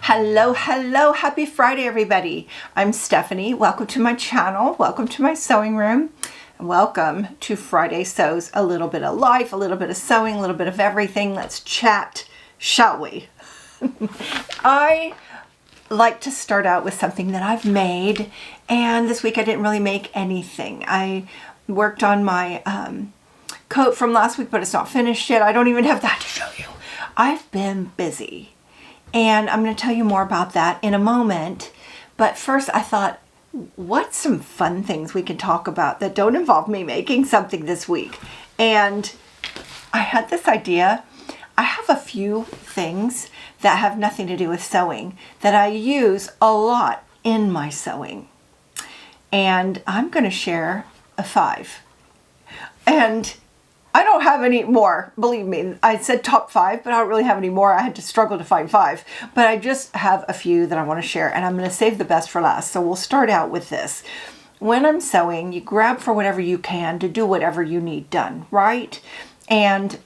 Hello, hello, happy Friday, everybody. I'm Stephanie. Welcome to my channel. Welcome to my sewing room. Welcome to Friday Sews. A little bit of life, a little bit of sewing, a little bit of everything. Let's chat, shall we? I like to start out with something that I've made, and this week I didn't really make anything. I worked on my coat from last week, but it's not finished yet. I don't even have that to show you. I've been busy. And I'm going to tell you more about that in a moment. But first I thought, what's some fun things we can talk about that don't involve me making something this week? And I had this idea. I have a few things that have nothing to do with sewing that I use a lot in my sewing. And I'm going to share a 5. And I don't have any more, believe me. I said top 5, but I don't really have any more. I had to struggle to find 5. But I just have a few that I want to share, and I'm going to save the best for last. So we'll start out with this. When I'm sewing, you grab for whatever you can to do whatever you need done, right? And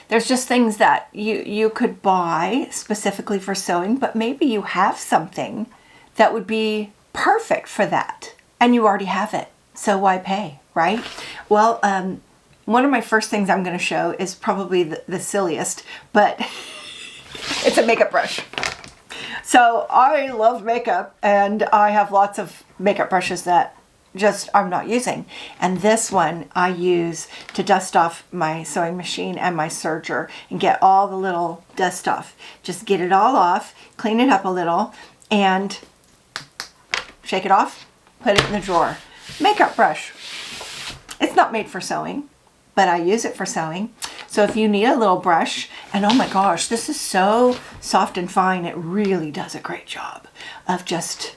there's just things that you could buy specifically for sewing, but maybe you have something that would be perfect for that, and you already have it. So why pay, right? Well, one of my first things I'm going to show is probably the silliest, but it's a makeup brush. So I love makeup, and I have lots of makeup brushes that just I'm not using. And this one I use to dust off my sewing machine and my serger and get all the little dust off. Just get it all off, clean it up a little, and shake it off, put it in the drawer. Makeup brush. It's not made for sewing, but I use it for sewing. So if you need a little brush, and oh my gosh, this is so soft and fine, it really does a great job of just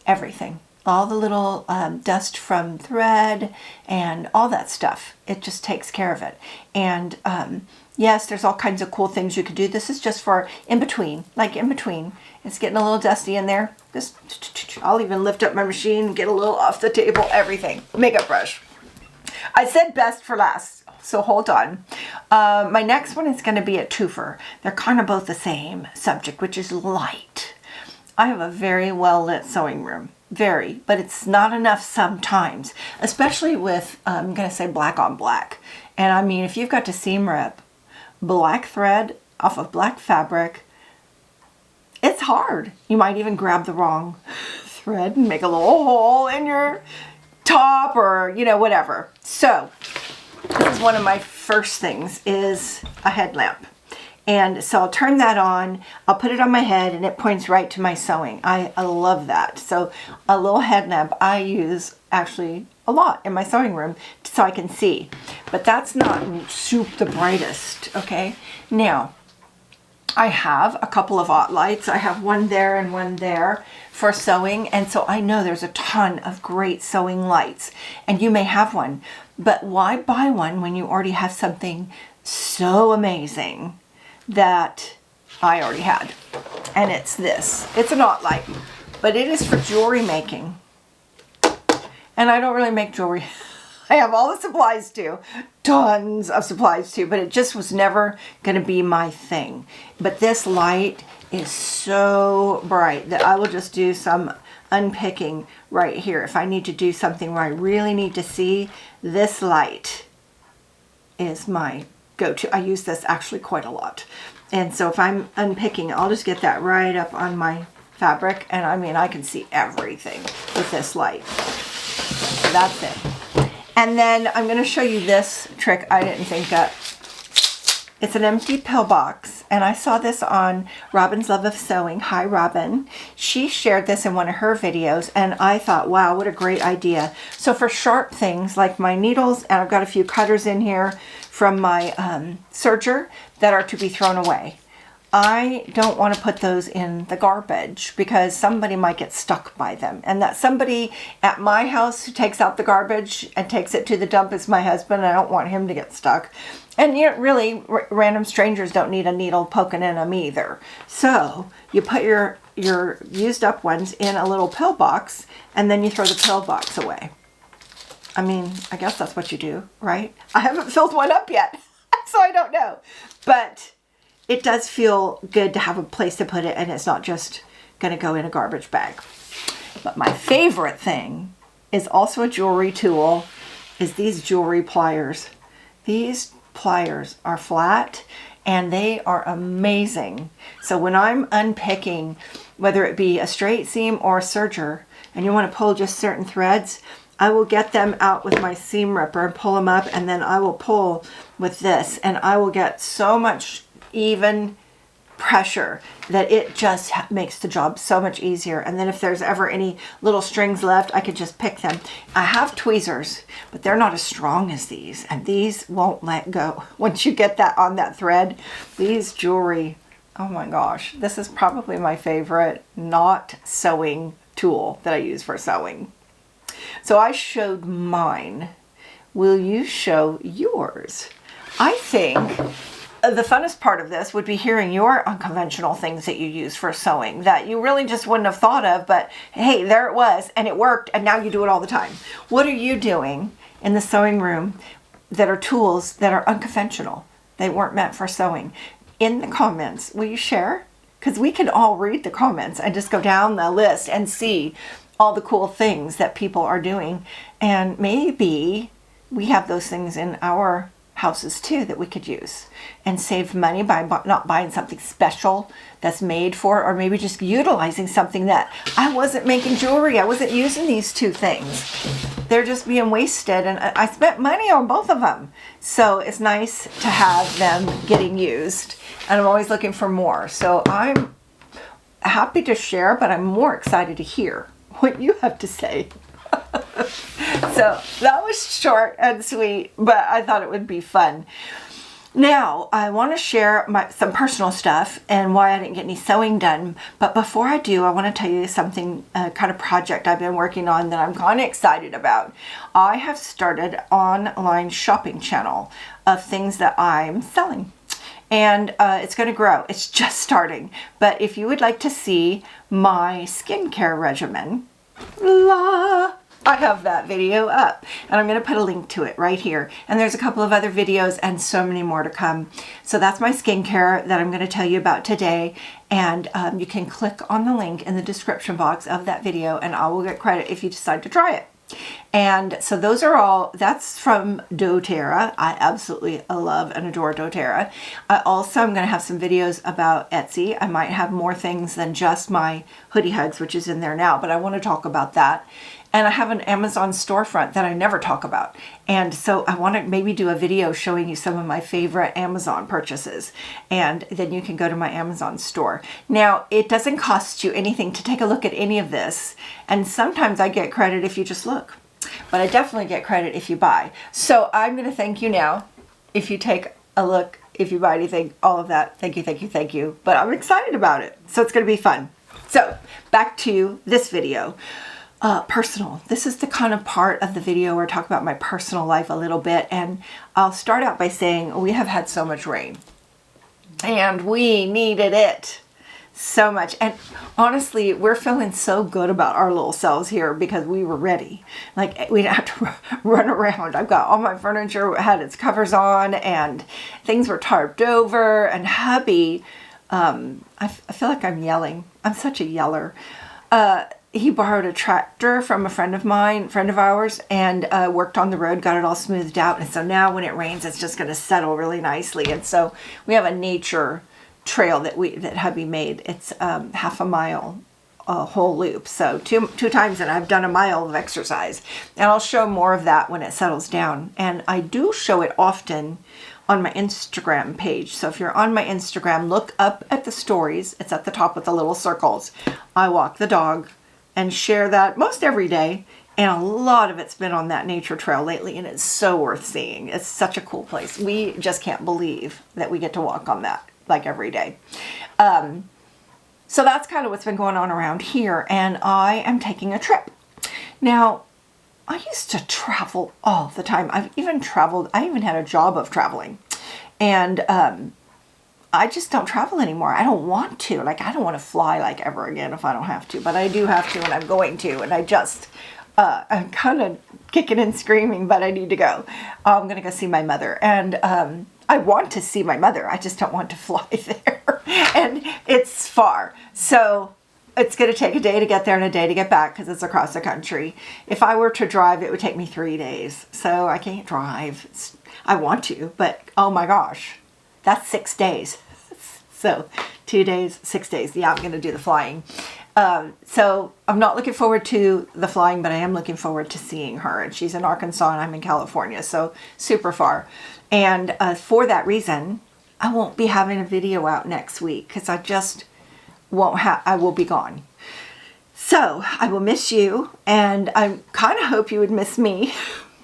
everything. All the little dust from thread and all that stuff. It just takes care of it. And yes, there's all kinds of cool things you could do. This is just for in between, like in between. It's getting a little dusty in there. Just, I'll even lift up my machine and get a little off the table, everything. Makeup brush. I said best for last, so hold on. My next one is going to be a twofer. They're kind of both the same subject, which is light. I have a very well lit sewing room. Very, but it's not enough sometimes, especially with, I'm going to say black on black. And I mean, if you've got to seam rip black thread off of black fabric, it's hard. You might even grab the wrong thread and make a little hole in your top or, you know, whatever. So this is one of my first things is a headlamp. And so I'll turn that on, I'll put it on my head, and it points right to my sewing. I love that. So a little headlamp I use actually a lot in my sewing room so I can see. But that's not the brightest, okay? Now, I have a couple of lights. I have one there and one there for sewing, and so I know there's a ton of great sewing lights, and you may have one. But why buy one when you already have something so amazing that I already had? And it's this. It's a knot light, but it is for jewelry making. And I don't really make jewelry. I have all the supplies too, tons of supplies too, but it just was never going to be my thing. But this light is so bright that I will just do some unpicking right here. If I need to do something where I really need to see, this light is my go-to. I use this actually quite a lot. And so if I'm unpicking, I'll just get that right up on my fabric. And I mean, I can see everything with this light. So that's it. And then I'm going to show you this trick I didn't think up. It's an empty pill box, and I saw this on Robin's Love of Sewing. Hi, Robin. She shared this in one of her videos, and I thought, wow, what a great idea. So for sharp things like my needles, and I've got a few cutters in here from my serger that are to be thrown away. I don't want to put those in the garbage because somebody might get stuck by them. And that somebody at my house who takes out the garbage and takes it to the dump is my husband. I don't want him to get stuck. And you know, really, random strangers don't need a needle poking in them either. So you put your used up ones in a little pill box, and then you throw the pill box away. I mean, I guess that's what you do, right? I haven't filled one up yet, so I don't know. But it does feel good to have a place to put it, and it's not just going to go in a garbage bag. But my favorite thing is also a jewelry tool, is these jewelry pliers. These pliers are flat and they are amazing. So when I'm unpicking, whether it be a straight seam or a serger, and you want to pull just certain threads, I will get them out with my seam ripper and pull them up, and then I will pull with this, and I will get so much even pressure that it just makes the job so much easier. And then if there's ever any little strings left, I could just pick them. I have tweezers, but they're not as strong as these, and these won't let go. Once you get that on that thread, these jewelry, oh my gosh, this is probably my favorite not sewing tool that I use for sewing. So I showed mine. Will you show yours? I think the funnest part of this would be hearing your unconventional things that you use for sewing that you really just wouldn't have thought of, but hey, there it was, and it worked, and now you do it all the time. What are you doing in the sewing room that are tools that are unconventional? They weren't meant for sewing. In the comments, will you share? Because we can all read the comments and just go down the list and see all the cool things that people are doing. And maybe we have those things in our houses too that we could use and save money by not buying something special that's made for, or maybe just utilizing something that I wasn't making jewelry. I wasn't using these two things. They're just being wasted, and I spent money on both of them. So it's nice to have them getting used, and I'm always looking for more. So I'm happy to share, but I'm more excited to hear what you have to say. So that was short and sweet, but I thought it would be fun. Now, I want to share some personal stuff and why I didn't get any sewing done. But before I do, I want to tell you something, kind of project I've been working on that I'm kind of excited about. I have started an online shopping channel of things that I'm selling. And it's going to grow. It's just starting. But if you would like to see my skincare regimen, I have that video up, and I'm going to put a link to it right here. And there's a couple of other videos and so many more to come. So that's my skincare that I'm going to tell you about today. And you can click on the link in the description box of that video, and I will get credit if you decide to try it. And so those are all, that's from doTERRA. I absolutely love and adore doTERRA. I also am going to have some videos about Etsy. I might have more things than just my hoodie hugs, which is in there now, but I want to talk about that. And I have an Amazon storefront that I never talk about. And so I want to maybe do a video showing you some of my favorite Amazon purchases. And then you can go to my Amazon store. Now, it doesn't cost you anything to take a look at any of this. And sometimes I get credit if you just look. But I definitely get credit if you buy. So I'm going to thank you now. If you take a look, if you buy anything, all of that, thank you, thank you, thank you. But I'm excited about it. So it's going to be fun. So back to this video. Personal. This is the kind of part of the video where I talk about my personal life a little bit, and I'll start out by saying we have had so much rain and we needed it so much. And honestly, we're feeling so good about our little selves here because we were ready. Like, we didn't have to run around. I've got all my furniture had its covers on and things were tarped over, and hubby, I feel like I'm yelling. I'm such a yeller. He borrowed a tractor from a friend of ours, and worked on the road, got it all smoothed out. And so now when it rains, it's just going to settle really nicely. And so we have a nature trail that hubby made. It's half a mile, a whole loop. So two times, and I've done a mile of exercise. And I'll show more of that when it settles down. And I do show it often on my Instagram page. So if you're on my Instagram, look up at the stories. It's at the top with the little circles. I walk the dog and share that most every day, and a lot of it's been on that nature trail lately, and it's so worth seeing. It's such a cool place. We just can't believe that we get to walk on that like every day. So that's kind of what's been going on around here, and I am taking a trip. Now, I used to travel all the time. I even had a job of traveling, and I just don't travel anymore. I don't want to. Like, I don't want to fly like ever again if I don't have to. But I do have to, and I'm going to. And I just, I'm kind of kicking and screaming, but I need to go. I'm going to go see my mother. And I want to see my mother. I just don't want to fly there. And it's far. So it's going to take a day to get there and a day to get back because it's across the country. If I were to drive, it would take me 3 days. So I can't drive. I want to, but oh my gosh, that's 6 days. So 2 days, 6 days. Yeah, I'm going to do the flying. So I'm not looking forward to the flying, but I am looking forward to seeing her. And she's in Arkansas and I'm in California, so super far. And for that reason, I won't be having a video out next week because I just won't have, I will be gone. So I will miss you, and I kind of hope you would miss me.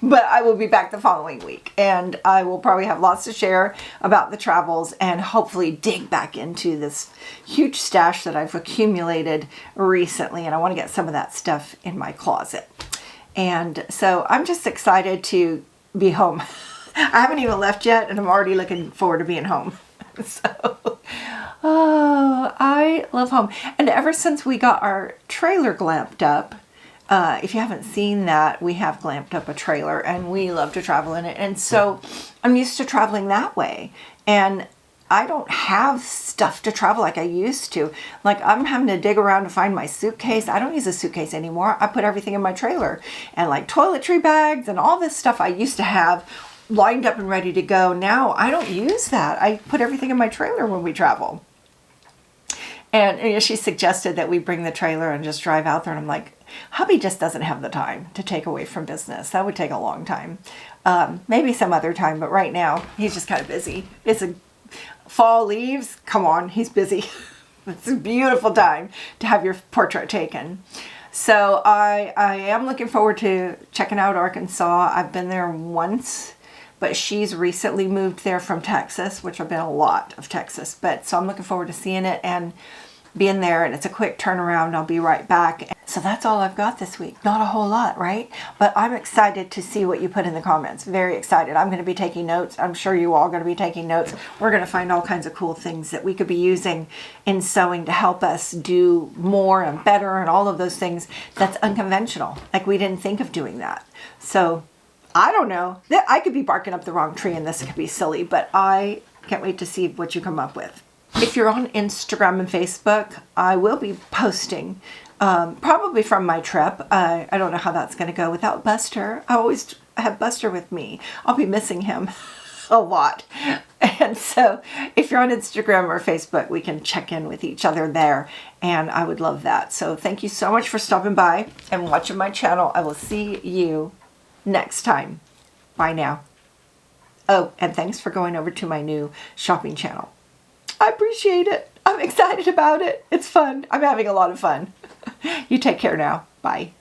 But I will be back the following week, and I will probably have lots to share about the travels and hopefully dig back into this huge stash that I've accumulated recently, and I want to get some of that stuff in my closet. And so I'm just excited to be home. I haven't even left yet, and I'm already looking forward to being home. So, oh, I love home. And ever since we got our trailer glamped up, if you haven't seen that, we have glamped up a trailer and we love to travel in it. And so I'm used to traveling that way. And I don't have stuff to travel like I used to. Like I'm having to dig around to find my suitcase. I don't use a suitcase anymore. I put everything in my trailer, and like toiletry bags and all this stuff I used to have lined up and ready to go. Now I don't use that. I put everything in my trailer when we travel. And you know, she suggested that we bring the trailer and just drive out there. And I'm like, hubby just doesn't have the time to take away from business. That would take a long time. Maybe some other time, but right now he's just kind of busy. It's a fall leaves. Come on, he's busy. It's a beautiful time to have your portrait taken. So I am looking forward to checking out Arkansas. I've been there once, but she's recently moved there from Texas, which I've been a lot of Texas. But so I'm looking forward to seeing it and being there, and it's a quick turnaround. I'll be right back. So that's all I've got this week. Not a whole lot, right? But I'm excited to see what you put in the comments. Very excited. I'm going to be taking notes. I'm sure you all are going to be taking notes. We're going to find all kinds of cool things that we could be using in sewing to help us do more and better and all of those things that's unconventional. Like we didn't think of doing that. So I don't know. I could be barking up the wrong tree and this could be silly, but I can't wait to see what you come up with. If you're on Instagram and Facebook, I will be posting probably from my trip. I don't know how that's going to go without Buster. I always have Buster with me. I'll be missing him a lot. And so if you're on Instagram or Facebook, we can check in with each other there. And I would love that. So thank you so much for stopping by and watching my channel. I will see you next time. Bye now. Oh, and thanks for going over to my new shopping channel. I appreciate it. I'm excited about it. It's fun. I'm having a lot of fun. You take care now. Bye.